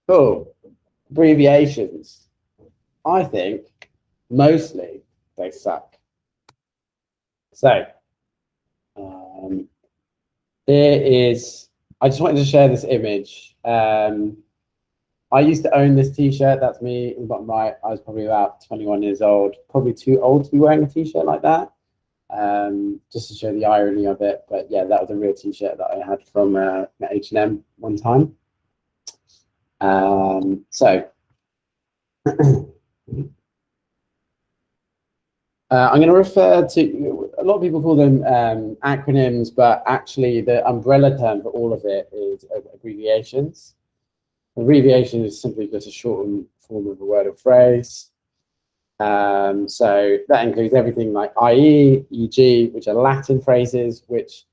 Cool. Abbreviations. I think mostly they suck. So here is, I just wanted to share this image. I used to own this t-shirt. That's me in the bottom right. I was probably about 21 years old, probably too old to be wearing a t-shirt like that. Just to show the irony of it. But yeah, that was a real t-shirt that I had from H&M one time. So I'm going to refer to, a lot of people call them acronyms, but actually the umbrella term for all of it is abbreviations. Abbreviation is simply just a shortened form of a word or phrase. So that includes everything like IE, EG, which are Latin phrases, which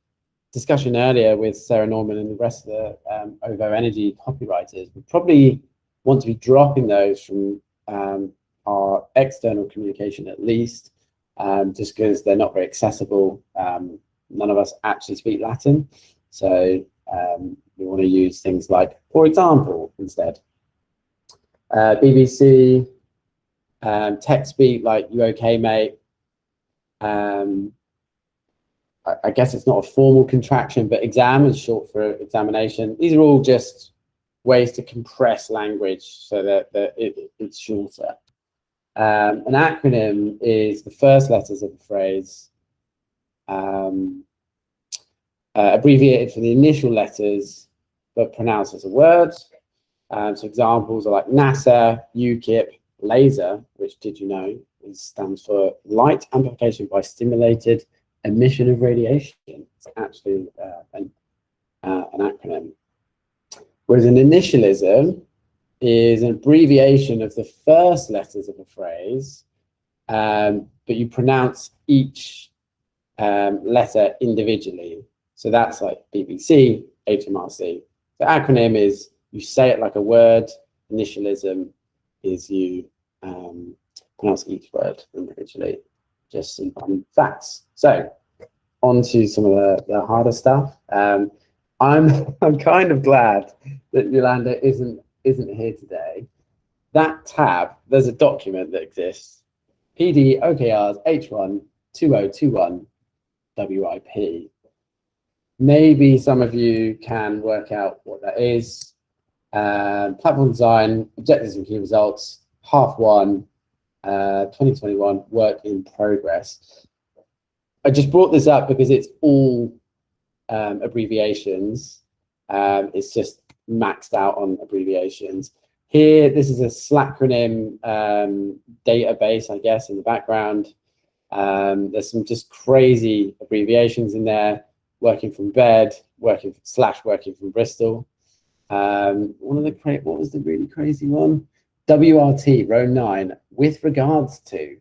discussion earlier with Sarah Norman and the rest of the OVO Energy copywriters would probably want to be dropping those from our external communication at least, just because they're not very accessible. None of us actually speak Latin. So we want to use things like, for example, instead. BBC, text speak like, you okay, mate? I guess it's not a formal contraction, but exam is short for examination. These are all just ways to compress language so that it's shorter. An acronym is the first letters of a phrase, abbreviated for the initial letters, but pronounced as a word. So examples are like NASA, UKIP, LASER, which, did you know, stands for light amplification by stimulated emission of radiation. It's actually an acronym. Whereas an initialism is an abbreviation of the first letters of a phrase, but you pronounce each letter individually. So that's like BBC, HMRC. The acronym is you say it like a word. Initialism is you pronounce each word individually. Just some fun facts. So on to some of the harder stuff. I'm kind of glad that Yolanda isn't here today. That tab, there's a document that exists, PD OKRs H1 2021 WIP. Maybe some of you can work out what that is. Platform design, objectives and key results, half one, 2021, work in progress. I just brought this up because it's all abbreviations. It's just maxed out on abbreviations. Here, this is a Slackronym database, I guess, in the background. There's some just crazy abbreviations in there. Working from bed, working from Bristol. What was the really crazy one? WRT, row 9, with regards to.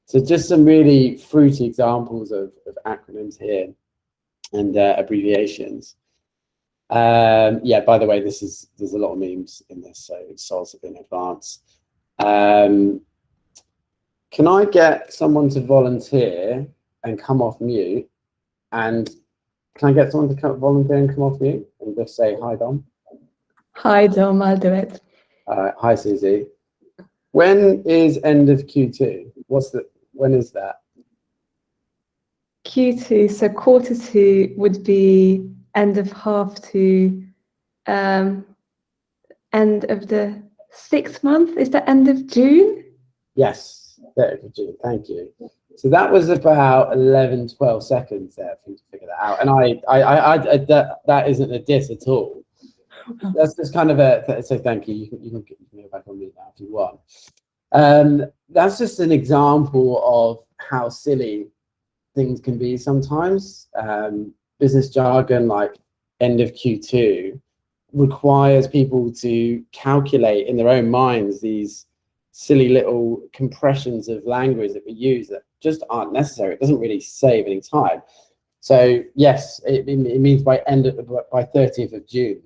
So just some really fruity examples of acronyms here and abbreviations. Yeah, by the way, there's a lot of memes in this, so it's also in advance. Can I get someone to volunteer and come off mute? And can I get someone to volunteer and come off mute and just say hi, Dom? Hi, Dom, I'll do it. Hi, Susie. When is end of Q2? When is that? Q2, so quarter 2 would be end of half to end of the 6th month. Is that end of June? Yes, 30th of June, thank you. So that was about 11, 12 seconds there for you to figure that out. And that isn't a diss at all. That's just kind of so thank you. You can go back on mute now if you want. That's just an example of how silly things can be sometimes. Business jargon like end of Q2 requires people to calculate in their own minds these silly little compressions of language that we use that just aren't necessary. It doesn't really save any time. So yes, it means by 30th of June.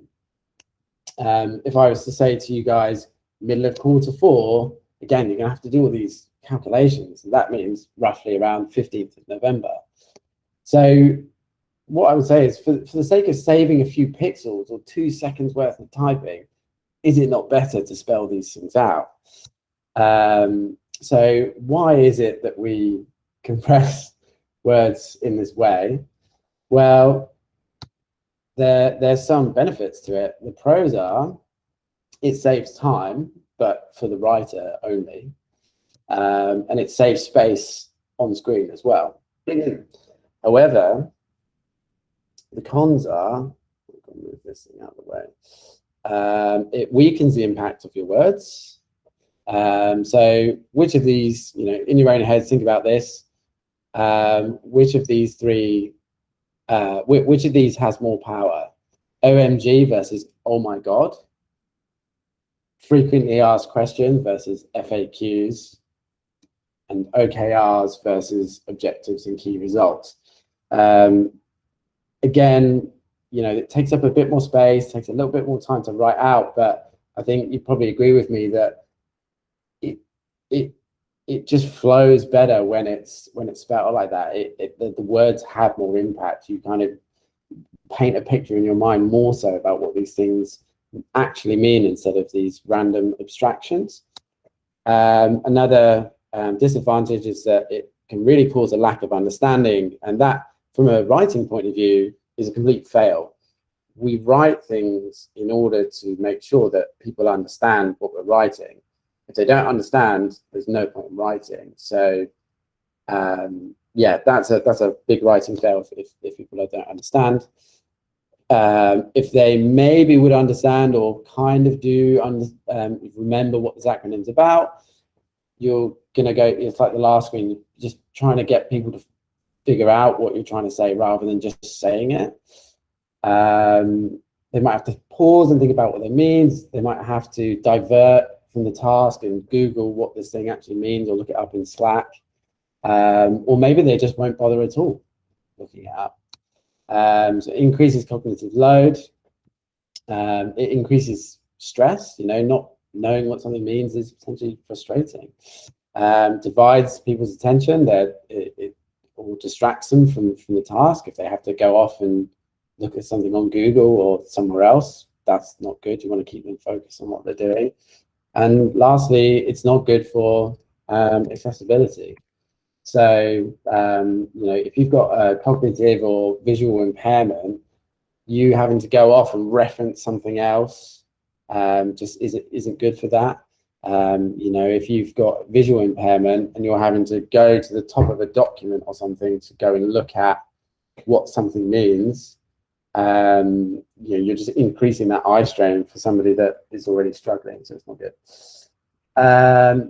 If I was to say to you guys, middle of quarter 4, again, you're gonna have to do all these calculations. And that means roughly around 15th of November. So what I would say is for the sake of saving a few pixels or 2 seconds worth of typing, is it not better to spell these things out? So why is it that we compress words in this way? Well, there's some benefits to it. The pros are, it saves time, but for the writer only. And it saves space on screen as well. However, the cons are, I'll move this thing out of the way. It weakens the impact of your words. So which of these, in your own heads, think about this. Which of these three, which of these has more power? OMG versus oh my God. Frequently asked questions versus FAQs. And OKRs versus objectives and key results. Again, it takes up a bit more space, takes a little bit more time to write out, but I think you probably agree with me that it just flows better when it's spelled like that. The words have more impact. You kind of paint a picture in your mind more so about what these things actually mean instead of these random abstractions. Another disadvantage is that it can really cause a lack of understanding, and that, from a writing point of view, is a complete fail. We write things in order to make sure that people understand what we're writing. If they don't understand, there's no point in writing. So yeah, that's a big writing fail if people don't understand. If they maybe would understand or kind of do remember what this acronym's about, you're gonna go, it's like the last screen, just trying to get people to figure out what you're trying to say rather than just saying it. They might have to pause and think about what it means. They might have to divert from the task and Google what this thing actually means, or look it up in Slack. Or maybe they just won't bother at all looking it up. So it increases cognitive load. It increases stress. Not knowing what something means is potentially frustrating. Divides people's attention. It or distracts them from the task. If they have to go off and look at something on Google or somewhere else, that's not good. You want to keep them focused on what they're doing. And lastly, it's not good for accessibility. So, if you've got a cognitive or visual impairment, you having to go off and reference something else just isn't good for that. If you've got visual impairment and you're having to go to the top of a document or something to go and look at what something means, you're just increasing that eye strain for somebody that is already struggling, so it's not good.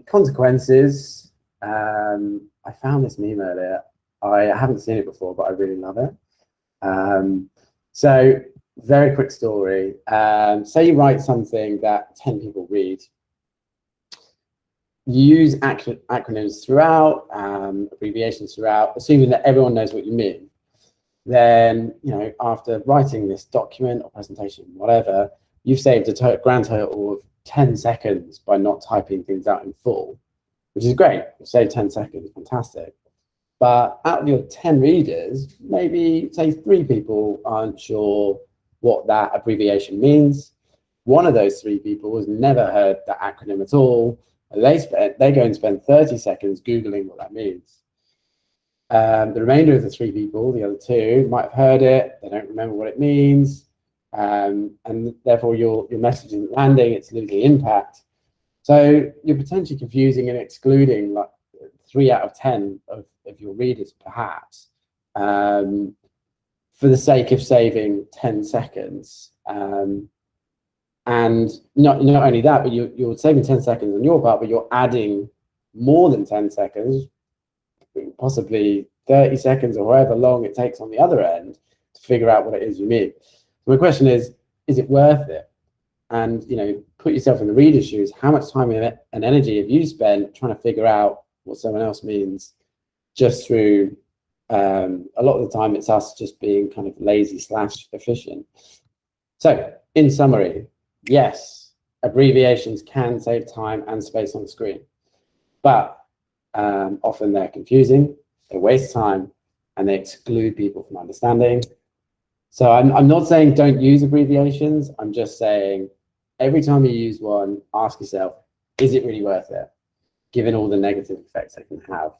Consequences. I found this meme earlier. I haven't seen it before, but I really love it. So, very quick story. Say you write something that 10 people read. You use acronyms throughout, abbreviations throughout, assuming that everyone knows what you mean. Then, after writing this document or presentation, whatever, you've saved a grand total of 10 seconds by not typing things out in full, which is great. Save 10 seconds, fantastic. But out of your 10 readers, maybe say 3 people aren't sure what that abbreviation means. One of those 3 people has never heard that acronym at all. They go and spend 30 seconds Googling what that means. The remainder of the 3 people, the other 2, might have heard it. They don't remember what it means. And therefore your message isn't landing, it's losing impact. So you're potentially confusing and excluding like 3 out of 10 of your readers, perhaps, for the sake of saving 10 seconds. And not only that, but you're saving 10 seconds on your part, but you're adding more than 10 seconds, possibly 30 seconds or however long it takes on the other end to figure out what it is you mean. So my question is it worth it? And, put yourself in the reader's shoes. How much time and energy have you spent trying to figure out what someone else means just through, a lot of the time it's us just being kind of lazy / efficient. So in summary, yes, abbreviations can save time and space on the screen, but often they're confusing, they waste time, and they exclude people from understanding. So I'm not saying don't use abbreviations. I'm just saying every time you use one, ask yourself, is it really worth it, given all the negative effects they can have?